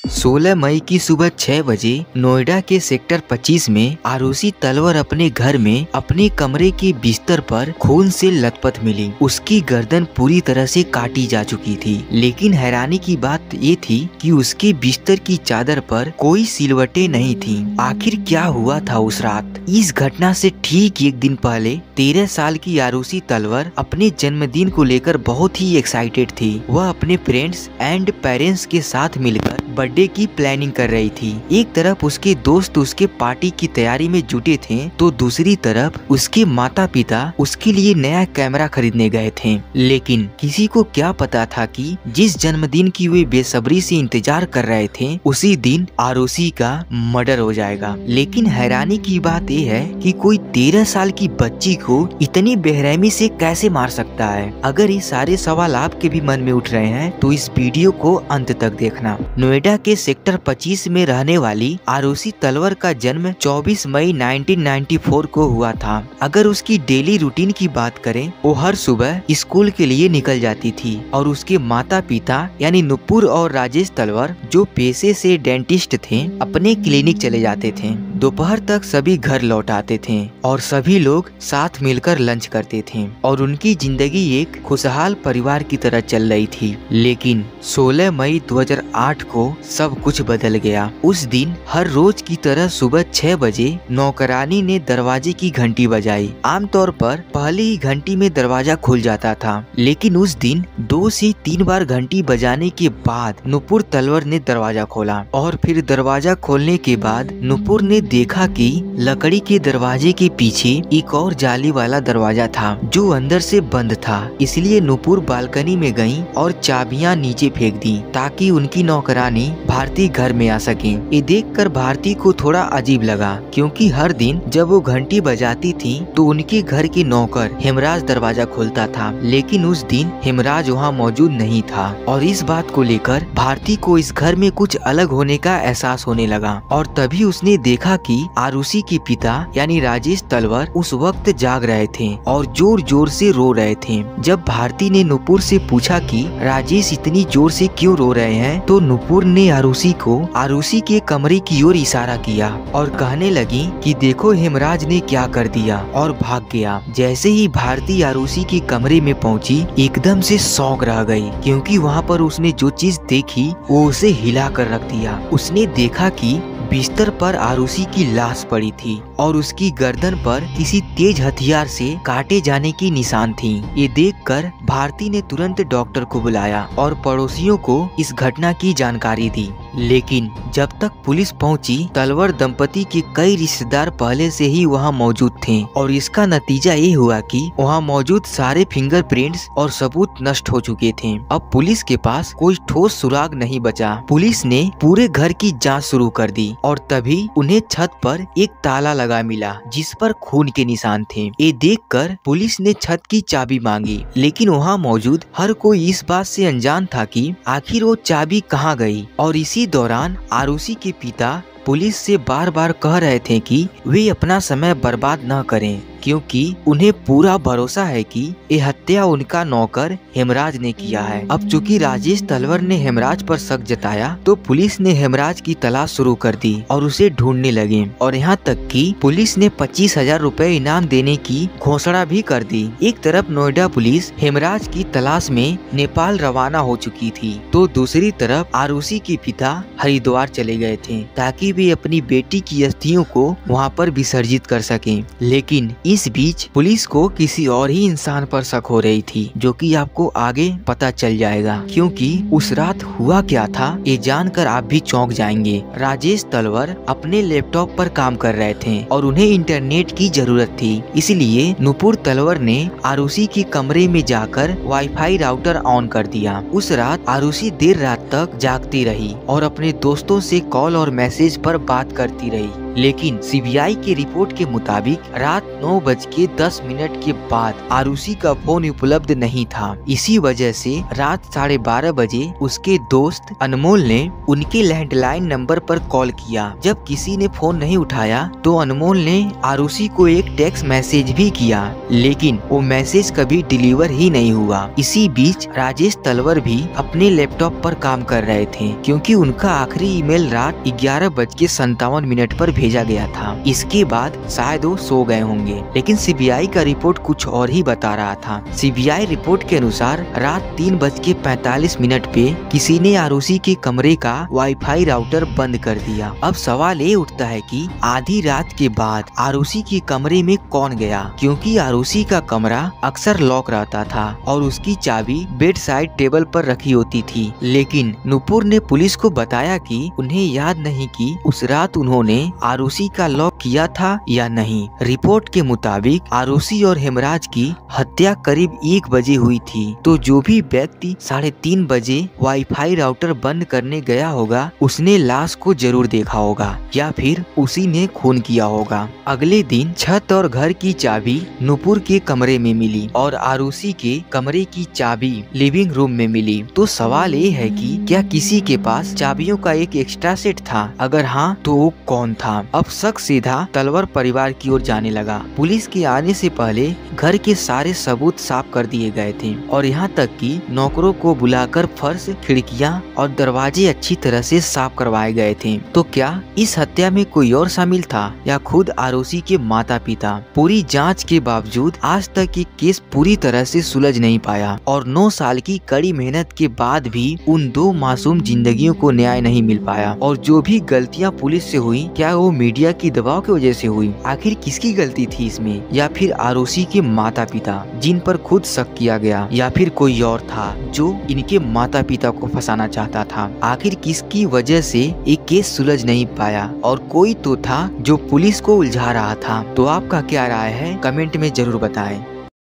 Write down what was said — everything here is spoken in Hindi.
16 मई की सुबह 6 बजे नोएडा के सेक्टर 25 में आरुषि तलवर अपने घर में अपने कमरे के बिस्तर पर खून से लथपथ मिली। उसकी गर्दन पूरी तरह से काटी जा चुकी थी, लेकिन हैरानी की बात ये थी कि उसके बिस्तर की चादर पर कोई सिलवटें नहीं थीं। आखिर क्या हुआ था उस रात? इस घटना से ठीक एक दिन पहले 13 साल की आरुषि तलवर अपने जन्मदिन को लेकर बहुत ही एक्साइटेड थी। वह अपने फ्रेंड्स एंड पेरेंट्स के साथ मिलकर बर्थडे की प्लानिंग कर रही थी। एक तरफ उसके दोस्त उसके पार्टी की तैयारी में जुटे थे, तो दूसरी तरफ उसके माता पिता उसके लिए नया कैमरा खरीदने गए थे। लेकिन किसी को क्या पता था कि जिस जन्मदिन की वे बेसब्री से इंतजार कर रहे थे, उसी दिन आरुषि का मर्डर हो जाएगा। लेकिन हैरानी की बात यह है कि कोई 13 साल की बच्ची को इतनी बेरहमी से कैसे मार सकता है? अगर ये सारे सवाल आपके भी मन में उठ रहे हैं तो इस वीडियो को अंत तक देखना। नोएडा के सेक्टर 25 में रहने वाली आरुषि तलवर का जन्म 24 मई 1994 को हुआ था। अगर उसकी डेली रूटीन की बात करें, वो हर सुबह स्कूल के लिए निकल जाती थी और उसके माता पिता यानी नुपुर और राजेश तलवर, जो पेशे से डेंटिस्ट थे, अपने क्लिनिक चले जाते थे। दोपहर तक सभी घर लौट आते थे और सभी लोग साथ मिलकर लंच करते थे और उनकी जिंदगी एक खुशहाल परिवार की तरह चल रही थी। लेकिन 16 मई 2008 को सब कुछ बदल गया। उस दिन हर रोज की तरह सुबह 6 बजे नौकरानी ने दरवाजे की घंटी बजाई। आमतौर पर पहली ही घंटी में दरवाजा खुल जाता था, लेकिन उस दिन 2 से 3 बार घंटी बजाने के बाद नुपुर तलवर ने दरवाजा खोला और फिर दरवाजा खोलने के बाद नुपुर ने देखा कि लकड़ी के दरवाजे के पीछे एक और जाली वाला दरवाजा था जो अंदर से बंद था। इसलिए नुपुर बालकनी में गई और चाबियां नीचे फेंक दी ताकि उनकी नौकरानी भारती घर में आ सके। ये देखकर भारती को थोड़ा अजीब लगा, क्योंकि हर दिन जब वो घंटी बजाती थी तो उनके घर के नौकर हेमराज दरवाजा खोलता था, लेकिन उस दिन हेमराज वहाँ मौजूद नहीं था और इस बात को लेकर भारती को इस घर में कुछ अलग होने का एहसास होने लगा। और तभी उसने देखा कि आरुषि के पिता यानी राजेश तलवर उस वक्त जाग रहे थे और जोर जोर से रो रहे थे। जब भारती ने नुपुर से पूछा कि राजेश इतनी जोर से क्यों रो रहे हैं, तो नुपुर ने आरुषि को आरुषि के कमरे की ओर इशारा किया और कहने लगी कि देखो हेमराज ने क्या कर दिया, और भाग गया। जैसे ही भारती आरुषि के कमरे में पहुंची, एकदम से शॉक रह गई, क्योंकि वहां पर उसने जो चीज देखी वो उसे हिला कर रख दिया। उसने देखा कि बिस्तर पर आरुषि की लाश पड़ी थी और उसकी गर्दन पर किसी तेज हथियार से काटे जाने की निशान थी। ये देखकर भारती ने तुरंत डॉक्टर को बुलाया और पड़ोसियों को इस घटना की जानकारी दी। लेकिन जब तक पुलिस पहुंची, तलवर दंपति के कई रिश्तेदार पहले से ही वहां मौजूद थे और इसका नतीजा ये हुआ कि वहां मौजूद सारे फिंगरप्रिंट्स और सबूत नष्ट हो चुके थे। अब पुलिस के पास कोई ठोस सुराग नहीं बचा। पुलिस ने पूरे घर की जांच शुरू कर दी और तभी उन्हें छत पर एक ताला लगा मिला जिस पर खून के निशान थे। ये देखकर पुलिस ने छत की चाबी मांगी, लेकिन वहाँ मौजूद हर कोई इस बात से अनजान था कि आखिर वो चाबी कहाँ गई। और इसी दौरान आरुषि के पिता पुलिस से बार बार कह रहे थे कि वे अपना समय बर्बाद न करें, क्योंकि उन्हें पूरा भरोसा है कि ये हत्या उनका नौकर हेमराज ने किया है। अब चूंकि राजेश तलवर ने हेमराज पर शक जताया, तो पुलिस ने हेमराज की तलाश शुरू कर दी और उसे ढूंढने लगे और यहाँ तक कि पुलिस ने 25,000 रुपए इनाम देने की घोषणा भी कर दी। एक तरफ नोएडा पुलिस हेमराज की तलाश में नेपाल रवाना हो चुकी थी, तो दूसरी तरफ आरुषि के पिता हरिद्वार चले गए थे ताकि वे अपनी बेटी की अस्थियों को वहाँ पर विसर्जित कर सकें। लेकिन इस बीच पुलिस को किसी और ही इंसान पर शक हो रही थी, जो कि आपको आगे पता चल जाएगा, क्योंकि उस रात हुआ क्या था ये जानकर आप भी चौंक जाएंगे। राजेश तलवर अपने लैपटॉप पर काम कर रहे थे और उन्हें इंटरनेट की जरूरत थी, इसलिए नुपुर तलवर ने आरुषि के कमरे में जाकर वाईफाई राउटर ऑन कर दिया। उस रात आरुषि देर रात तक जागती रही और अपने दोस्तों से कॉल और मैसेज पर बात करती रही। लेकिन सीबीआई की रिपोर्ट के मुताबिक रात 9:10 के बाद आरुषि का फोन उपलब्ध नहीं था। इसी वजह से रात 12:30 बजे उसके दोस्त अनमोल ने उनके लैंडलाइन नंबर पर कॉल किया। जब किसी ने फोन नहीं उठाया तो अनमोल ने आरुषि को एक टेक्स्ट मैसेज भी किया, लेकिन वो मैसेज कभी डिलीवर ही नहीं हुआ। इसी बीच राजेश तलवर भी अपने लैपटॉप पर काम कर रहे थे, क्योंकि उनका आखिरी ईमेल रात 11:57 पर भेजा गया था। इसके बाद शायद वो सो गए होंगे, लेकिन सीबीआई का रिपोर्ट कुछ और ही बता रहा था। सीबीआई रिपोर्ट के अनुसार रात 3:45 पे किसी ने आरुषि के कमरे का वाईफाई राउटर बंद कर दिया। अब सवाल ये उठता है कि आधी रात के बाद आरुषि के कमरे में कौन गया, क्योंकि आरुषि का कमरा अक्सर लॉक रहता था और उसकी चाबी बेड साइड टेबल पर रखी होती थी। लेकिन नुपुर ने पुलिस को बताया कि उन्हें याद नहीं कि उस रात उन्होंने आरुषि का लॉक किया था या नहीं। रिपोर्ट के मुताबिक आरुषि और हेमराज की हत्या करीब 1 बजे हुई थी, तो जो भी व्यक्ति 3:30 बजे वाईफाई राउटर बंद करने गया होगा उसने लाश को जरूर देखा होगा, या फिर उसी ने खून किया होगा। अगले दिन छत और घर की चाबी नुपुर के कमरे में मिली और आरुषि के कमरे की चाबी लिविंग रूम में मिली। तो सवाल ये है कि क्या किसी के पास चाबियों का एक एक्स्ट्रा सेट था? अगर हाँ तो वो कौन था? अब शक सीधा तलवर परिवार की ओर जाने लगा। पुलिस के आने से पहले घर के सारे सबूत साफ कर दिए गए थे और यहाँ तक कि नौकरों को बुलाकर फर्श, खिड़कियाँ और दरवाजे अच्छी तरह से साफ करवाए गए थे। तो क्या इस हत्या में कोई और शामिल था या खुद आरुषि के माता पिता? पूरी जांच के बावजूद आज तक ये केस पूरी तरह से सुलझ नहीं पाया और 9 साल की कड़ी मेहनत के बाद भी उन 2 मासूम जिंदगियों को न्याय नहीं मिल पाया। और जो भी गलतियां पुलिस से हुई, क्या वो मीडिया की दबाव की वजह से हुई? आखिर किसकी गलती थी इसमें? या फिर आरुषि के माता पिता जिन पर खुद शक किया गया, या फिर कोई और था जो इनके माता पिता को फंसाना चाहता था? आखिर किसकी वजह से एक केस सुलझ नहीं पाया? और कोई तो था जो पुलिस को उलझा रहा था। तो आपका क्या राय है, कमेंट में जरूर बताएं।